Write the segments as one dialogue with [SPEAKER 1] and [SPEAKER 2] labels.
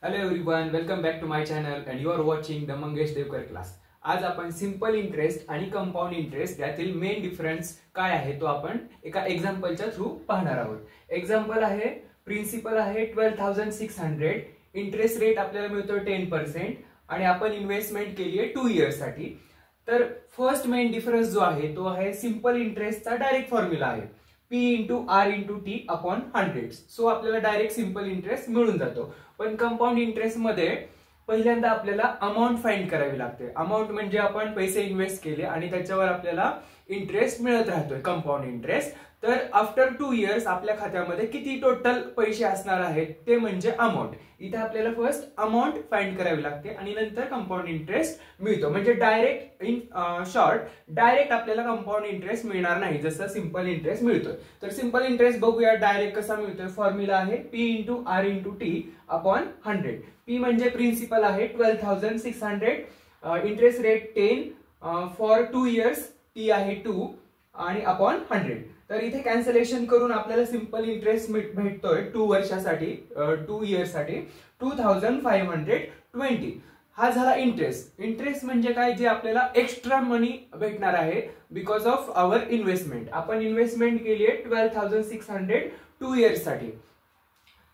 [SPEAKER 1] Hello everyone, welcome back to my channel and you are watching the Mangesh Devkar class. आज आपण simple interest आणि compound interest यातील main difference काय आहे तो आपण एका एक्झाम्पलच्या थ्रू पाहणार आहोत. एक्झाम्पल आहे, प्रिन्सिपल आहे 12,600, इंटरेस्ट रेट आपल्याला मिळतो 10% आणि आपण इन्व्हेस्टमेंट केली आहे 2 इयर्स साठी. तर फर्स्ट मेन डिफरन्स जो आहे तो आहे सिंपल इंटरेस्टचा डायरेक्ट फॉर्म्युला आहे P into R into T upon 100. So आपल्याला डायरेक्ट सिंपल इंटरेस्ट मिळून जातो. पण कंपाऊंड इंटरेस्ट मध्ये पहिल्यांदा आपल्याला अमाऊंट फाइंड करावी लागते. अमाऊंट म्हणजे आपण पैसे इन्व्हेस्ट केले आणि त्याच्यावर आपल्याला इंटरेस्ट मिळत राहतोय, कंपाऊंड इंटरेस्ट. तर आफ्टर 2 इयर्स आपल्या खात्यामध्ये किती टोटल पैसे असणार आहेत ते म्हणजे अमाऊंट. इथे आपल्याला फर्स्ट अमाऊंट फाइंड करावी लागते आणि नंतर कंपाऊंड इंटरेस्ट मिळतो. म्हणजे डायरेक्ट इन शॉर्ट डायरेक्ट आपल्याला कंपाऊंड इंटरेस्ट मिळणार नाही जसं सिंपल इंटरेस्ट मिळतोय. तर सिंपल इंटरेस्ट बघूया डायरेक्ट कसा मिळतोय. फॉर्म्युला आहे P into R into T upon 100. P म्हणजे प्रिन्सिपल आहे 12,600, interest rate 10 for 2 years, T आहे 2 आणि अपॉन 100. तर इथे कॅन्सलेशन करून आपल्याला सिंपल इंटरेस्ट भेटतोय 2 वर्षासाठी, 2 इयर्ससाठी 2,520. हा झाला इंटरेस्ट. इंटरेस्ट म्हणजे काय, जे आपल्याला एक्स्ट्रा मनी भेटणार आहे बिकॉज ऑफ आवर इन्व्हेस्टमेंट. आपण इन्व्हेस्टमेंट केली आहे 12,600 2 इयर्ससाठी,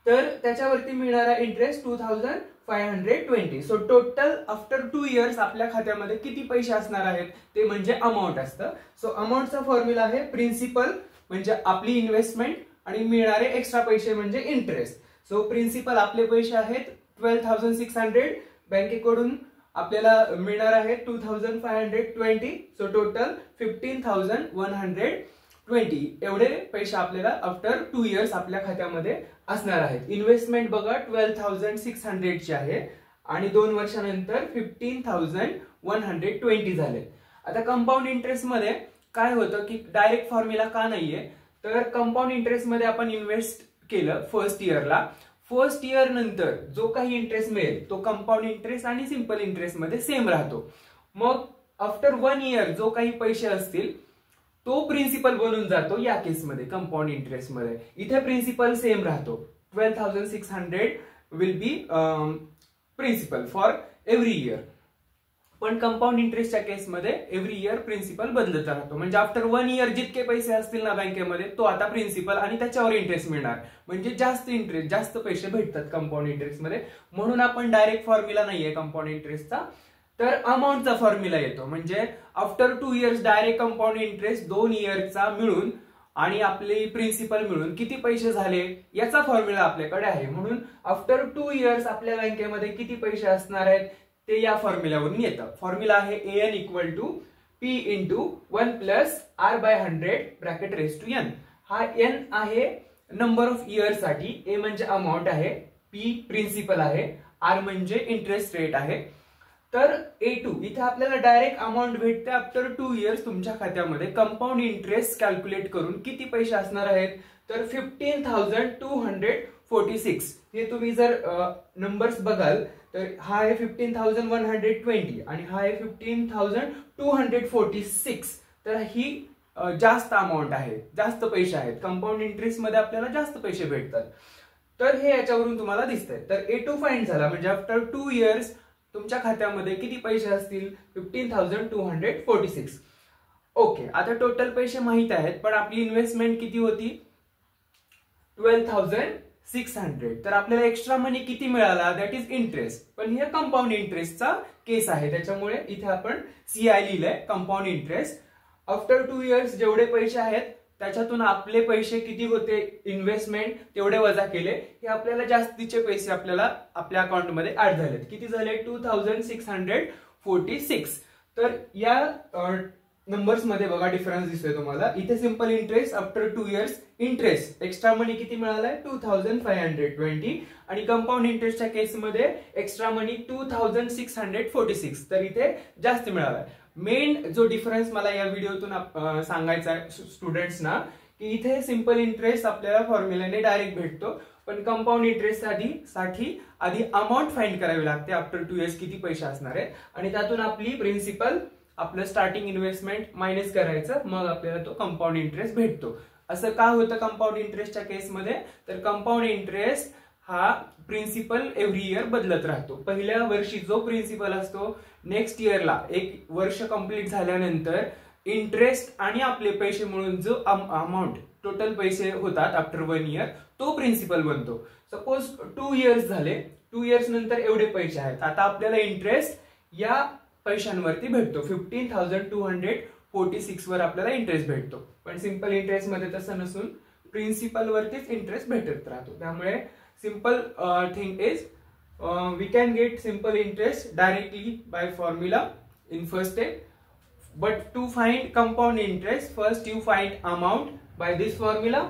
[SPEAKER 1] तर त्याच्यावरती मिळणारा interest 2,520. So total after 2 years आपल्या खात्यामध्ये किती पैसे असणार आहेत ते म्हणजे अमाऊंट असतं. सो अमाऊंटचा फॉर्म्युला आहे प्रिन्सिपल म्हणजे आपली इन्व्हेस्टमेंट आणि मिळणारे एक्स्ट्रा पैसे म्हणजे इंटरेस्ट. सो प्रिन्सिपल आपले पैसे आहेत 12,600, बँकेकडून आपल्याला मिळणार आहे 2,520. सो टोटल 15,120 एवढे पैसे आपल्याला आफ्टर 2 इयर्स आपल्या खात्यामध्ये असणार आहेत. इन्व्हेस्टमेंट बघा 12,600 ची आहे आणि 2 वर्षानंतर 15,120 झाले. आता कंपाऊंड इंटरेस्ट मध्ये काय होतं की डायरेक्ट फॉर्म्युला का नाहीये, तर कंपाऊंड इंटरेस्ट मध्ये आपण इन्व्हेस्ट केलं फर्स्ट इयरला, फर्स्ट इयर नंतर जो काही इंटरेस्ट मिळेल तो कंपाऊंड इंटरेस्ट आणि सिंपल इंटरेस्ट मध्ये सेम राहतो. मग आफ्टर 1 इयर जो काही पैसे असतील तो प्रिन्सिपल बनून जातो या केसमध्ये कंपाऊंड इंटरेस्ट मध्ये. इथे प्रिन्सिपल सेम राहतो, 12,600 will be principal for every year. पण कंपाऊंड इंटरेस्टच्या केसमध्ये एव्हरी इयर प्रिन्सिपल बदलत राहतो. म्हणजे आफ्टर 1 इयर जितके पैसे असतील ना बँकेमध्ये तो आता प्रिन्सिपल आणि त्याच्यावर इंटरेस्ट मिळणार. म्हणजे जास्त इंटरेस्ट, जास्त पैसे भेटतात कंपाऊंड इंटरेस्ट मध्ये. म्हणून आपण डायरेक्ट फॉर्म्युला नाहीये कंपाऊंड इंटरेस्टचा, तर अमाऊंटचा फॉर्म्युला येतो. म्हणजे after 2 years direct compound interest 2 इयरचा मिळून आणि आपले प्रिन्सिपल मिळून किती पैसे झाले याचा फॉर्म्युला आपल्याकडे आहे. म्हणून आफ्टर 2 इयर्स आपल्या बँकेमध्ये किती पैसे असणार आहेत ते या फॉर्म्युल्यावरून येतं. फॉर्म्युला आहे AN equal to P into 1 plus R by 100 bracket raise to N. हा N आहे नंबर ऑफ इयर साठी, A म्हणजे अमाऊंट आहे, P प्रिन्सिपल आहे, R म्हणजे इंटरेस्ट रेट आहे. तर A2 इथे आपल्याला डायरेक्ट अमाऊंट भेटते आफ्टर 2 इयर्स तुमच्या खात्यामध्ये. कंपाऊंड इंटरेस्ट कॅल्क्युलेट करून किती पैसे असणार आहेत तर 15,246. हे तुम्ही जर नंबर्स बघाल तर हा आहे 15,120 आणि हा आहे 15,246. तर ही जास्त अमाऊंट आहे, जास्त पैसे आहेत. कंपाऊंड इंटरेस्ट मध्ये आपल्याला जास्त पैसे भेटतात. तर हे याच्यावरून तुम्हाला दिसतंय. तर A2 फाइंड झाला म्हणजे आफ्टर 2 इयर्स तुमच्या खात्यामध्ये किती पैसे असतील 15,246. ओके, आता टोटल पैसे माहित आहेत पण आपली इन्व्हेस्टमेंट किती होती 12,600. तर आपल्याला एक्स्ट्रा मनी किती मिळाला दॅट इज इंटरेस्ट. पण हे कंपाऊंड इंटरेस्टचा केस आहे त्याच्यामुळे इथे आपण CI लिहिलंय कंपाऊंड इंटरेस्ट. आफ्टर 2 इयर्स जेवढे पैसे आहेत त्याच्यातून आपले पैसे किती होते इन्व्हेस्टमेंट तेवढे वजा केले, हे आपल्याला जास्तीचे पैसे आपल्याला आपल्या अकाउंट मध्ये ऍड झालेत. किती झाले 2,646. तर या नंबर्स मध्ये बघा डिफरन्स दिसतोय तुम्हाला. इथे simple interest after 2 years interest extra money किती मिळालाय 2,520 आणि कंपाऊंड इंटरेस्टच्या केसमध्ये एक्स्ट्रा मनी 2,646. तर इथे जास्त मिळालाय. मेन जो डिफरन्स मला या व्हिडिओतून सांगायचा आहे स्टुडंट्सना की इथे सिंपल इंटरेस्ट आपल्याला फॉर्म्युलाने डायरेक्ट भेटतो, पण कंपाऊंड इंटरेस्ट साठी आधी अमाऊंट फाइंड करावी लागते आफ्टर 2 इयर्स किती पैसे असणार आहेत आणि त्यातून आपली प्रिन्सिपल आपलं स्टार्टिंग इन्व्हेस्टमेंट मायनस करायचं, मग आपल्याला तो कंपाऊंड इंटरेस्ट भेटतो. असं का होतं कंपाऊंड इंटरेस्टच्या केसमध्ये, तर कंपाऊंड इंटरेस्ट हा प्रिन्सिपल एव्हरी इयर बदलत राहतो. पहिल्या वर्षी जो प्रिन्सिपल असतो, नेक्स्ट इयरला 1 वर्ष कंप्लीट झाल्यानंतर इंटरेस्ट आणि आपले पैसे मिळून जो अमाऊंट टोटल पैसे होतात आफ्टर 1 इयर, तो प्रिन्सिपल बनतो. सपोज 2 इयर्स झाले, 2 इयर्स नंतर एवढे पैसे आहेत, आता आपल्याला इंटरेस्ट या पैशांवरती भेटतो. 15,246 वर आपल्याला इंटरेस्ट भेटतो. पण सिंपल इंटरेस्ट मध्ये तसं नसून प्रिन्सिपल वरतीच इंटरेस्ट भेटत राहतो. त्यामुळे simple thing is we can get simple interest directly by formula in first step, but to find compound interest first you find amount by this formula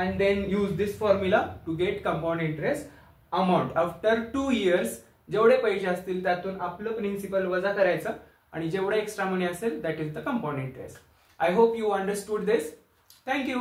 [SPEAKER 1] and then use this formula to get compound interest amount. After 2 years जेवढे पैसे असतील त्यातून आपलं principal वजा करायचं आणि जेवढे extra मनी असेल that is the compound interest. I hope you understood this. Thank you.